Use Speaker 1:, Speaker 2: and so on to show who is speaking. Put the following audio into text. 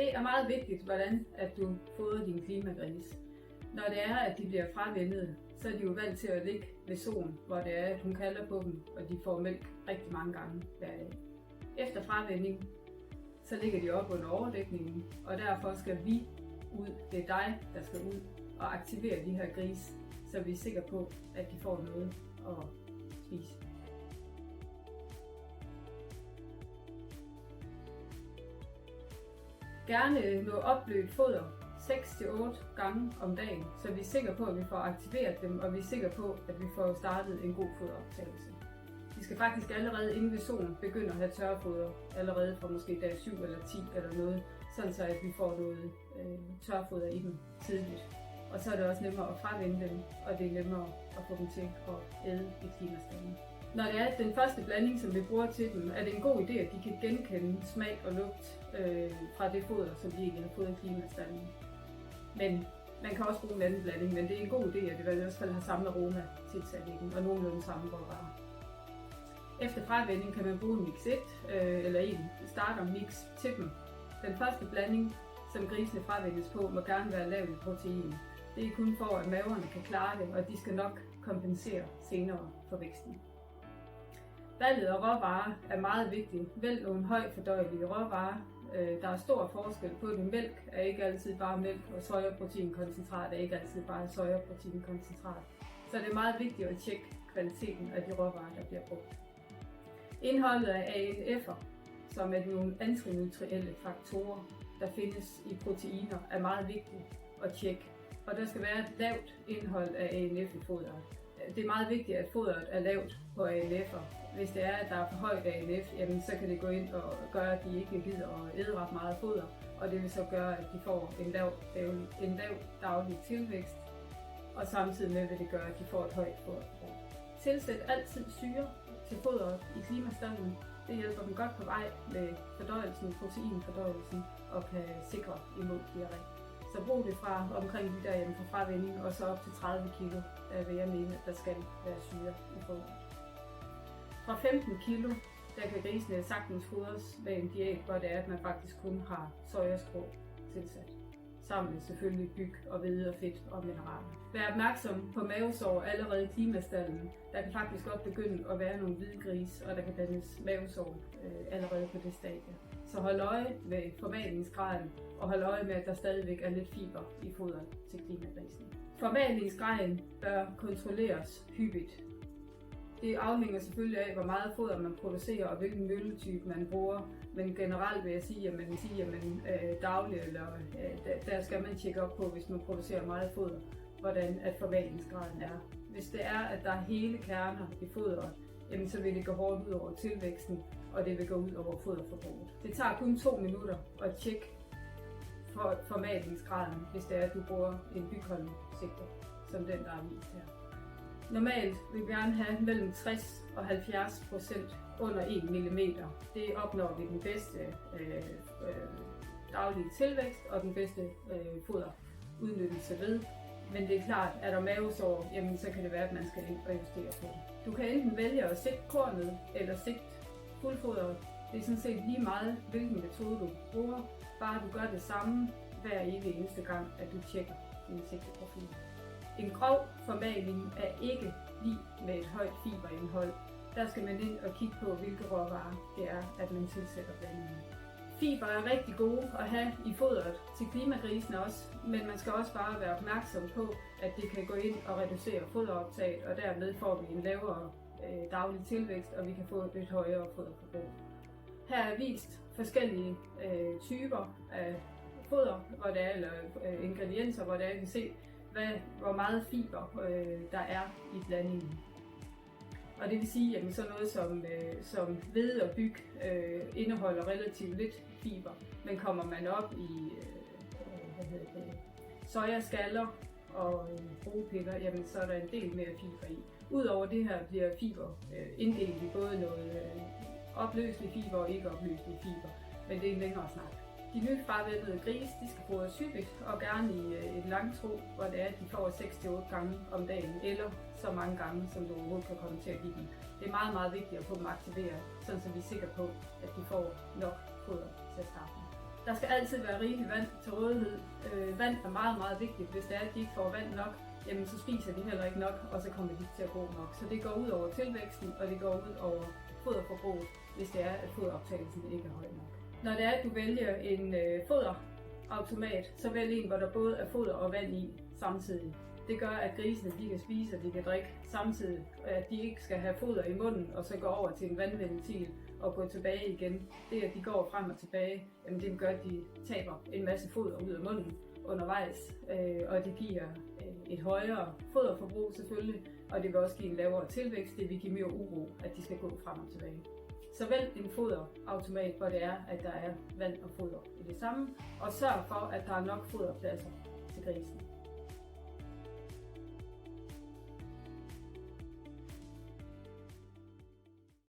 Speaker 1: Det er meget vigtigt, hvordan at du fodrer din klimagris. Når det er, at de bliver fravænnet, så er de jo vant til at ligge ved solen, hvor det er, at hun kalder på dem, og de får mælk rigtig mange gange hver dag. Efter fravænding, så ligger de op under overdækningen, og derfor skal vi ud. Det er dig, der skal ud og aktivere de her grise, så vi er sikre på, at de får noget at spise. Gerne noget opblødt foder 6-8 gange om dagen, så vi er sikre på, at vi får aktiveret dem, og vi er sikre på, at vi får startet en god foderoptagelse. Vi skal faktisk allerede inden ved solen begynde at have tørfoder, allerede fra måske dag 7 eller 10 eller noget, sådan så at vi får noget tørfoder i dem tidligt. Og så er det også nemmere at fravænde dem, og det er nemmere at få dem til at æde i klimastallen. Når det er den første blanding, som vi bruger til dem, er det en god idé, at de kan genkende smag og lugt fra det foder, som de egentlig har fået i klimastallen. Men man kan også bruge en anden blanding, men det er en god idé, at det i hvert fald har samme aroma tilsat i den, og nogenlunde samme råvarer. Efter fravænding kan man bruge en mix 1 eller en starter-mix til dem. Den første blanding, som grisene fravændes på, må gerne være lavt i protein. Det er kun for, at maverne kan klare det, og de skal nok kompensere senere for væksten. Valget af råvarer er meget vigtigt. Vælg nogle højt fordøjelige råvarer. Der er stor forskel på det. Mælk er ikke altid bare mælk, og sojaproteinkoncentrat er ikke altid bare sojaproteinkoncentrat. Så det er meget vigtigt at tjekke kvaliteten af de råvarer, der bliver brugt. Indholdet af ANF'er, som er nogle antinutrielle faktorer, der findes i proteiner, er meget vigtigt at tjekke. Og der skal være et lavt indhold af ANF i foderet. Det er meget vigtigt, at foderet er lavt på ANF'er. Hvis det er, at der er for højt ANF, jamen, så kan det gå ind og gøre, at de ikke gider at æde ret meget foder. Og det vil så gøre, at de får en lav daglig tilvækst. Og samtidig med vil det gøre, at de får et højt foderforbrug. Tilsæt altid syre til foderet i klimastallen. Det hjælper dem godt på vej med fordøjelsen, proteinfordøjelsen og kan sikre imod diarré. Så brug det fra omkring de der hjemme fra fravænding og så op til 30 kg, der vil jeg mene, at der skal være syre i foderet. Fra 15 kg, der kan grisene sagtens fodres med en diæt, hvor det er, at man faktisk kun har sojastrå tilsat. Sammen med selvfølgelig byg og hvede og fedt og mineraler. Vær opmærksom på mavesår allerede i klimastallen. Der kan faktisk godt begynde at være nogle hvide grise, og der kan dannes mavesår allerede på det stadie. Så hold øje med formalningsgraden, og hold øje med, at der stadigvæk er lidt fiber i foderet til klimagrisen. Formalningsgraden bør kontrolleres hyppigt. Det afhænger selvfølgelig af, hvor meget foder man producerer og hvilken mølletype man bruger. Men generelt vil jeg sige, at dagligt, eller der skal man tjekke op på, hvis man producerer meget foder, hvordan at formalningsgraden er. Hvis det er, at der er hele kerner i foderet, jamen, så vil det gå hårdt ud over tilvæksten, og det vil gå ud over foderforbruget. Det tager kun 2 minutter at tjekke formalningsgraden, hvis det er, at du bruger en bygholmsigter, som den, der er vist her. Normalt vil vi gerne have mellem 60 og 70% under 1 mm. Det opnår vi den bedste daglige tilvækst og den bedste foderudnyttelse ved. Men det er klart, at der mavesår, jamen, så kan det være, at man skal ind og justere på det. Du kan enten vælge at sigte kornet eller sigte fuldfoderet. Det er sådan set lige meget, hvilken metode du bruger. Bare du gør det samme hver evig eneste gang, at du tjekker din sigteprofil. En grov formaling er ikke lig med et højt fiberindhold. Der skal man ind og kigge på, hvilke råvarer det er, at man tilsætter blandingen. Fiber er rigtig gode at have i foderet til klimagrisene også, men man skal også bare være opmærksom på, at det kan gå ind og reducere foderoptaget, og dermed får vi en lavere daglig tilvækst, og vi kan få et lidt højere foderforbrug. Her er vist forskellige typer af foder, hvor der er, eller ingredienser, hvor der er, vi kan se, hvor meget fiber der er i blandingen. Og det vil sige, at sådan noget som hvede og byg indeholder relativt lidt fiber, men kommer man op i sojaskaller og rugepiller, jamen så er der en del mere fiber i. Udover det her bliver fiber inddelt i både noget opløselig fiber og ikke opløselig fiber, men det er en længere snak. De nyfravændede grise, de skal fodres hyppigt og gerne i et langtro, hvor det er, at de får 6-8 gange om dagen, eller så mange gange, som du overhovedet kan komme til at give dem. Det er meget, meget vigtigt at få dem aktiveret, så vi er sikre på, at de får nok foder til at starte med. Der skal altid være rigelig vand til rådighed. Vand er meget, meget vigtigt. Hvis det er, at de ikke får vand nok, jamen så spiser de heller ikke nok, og så kommer de ikke til at gro nok. Så det går ud over tilvæksten, og det går ud over foderforbruget, hvis det er, at foderoptagelsen ikke er høj nok. Når det er, at du vælger en foderautomat, så vælg en, hvor der både er foder og vand i samtidig. Det gør, at grisene de kan spise og de kan drikke samtidig, og at de ikke skal have foder i munden og så gå over til en vandventil og gå tilbage igen. Det, at de går frem og tilbage, jamen det gør, at de taber en masse foder ud af munden undervejs, og det giver et højere foderforbrug selvfølgelig, og det vil også give en lavere tilvækst. Det vil give mere uro, at de skal gå frem og tilbage. Så vælg en foderautomat, hvor det er, at der er vand og foder i det samme, og sørg for, at der er nok foderpladser til grisen.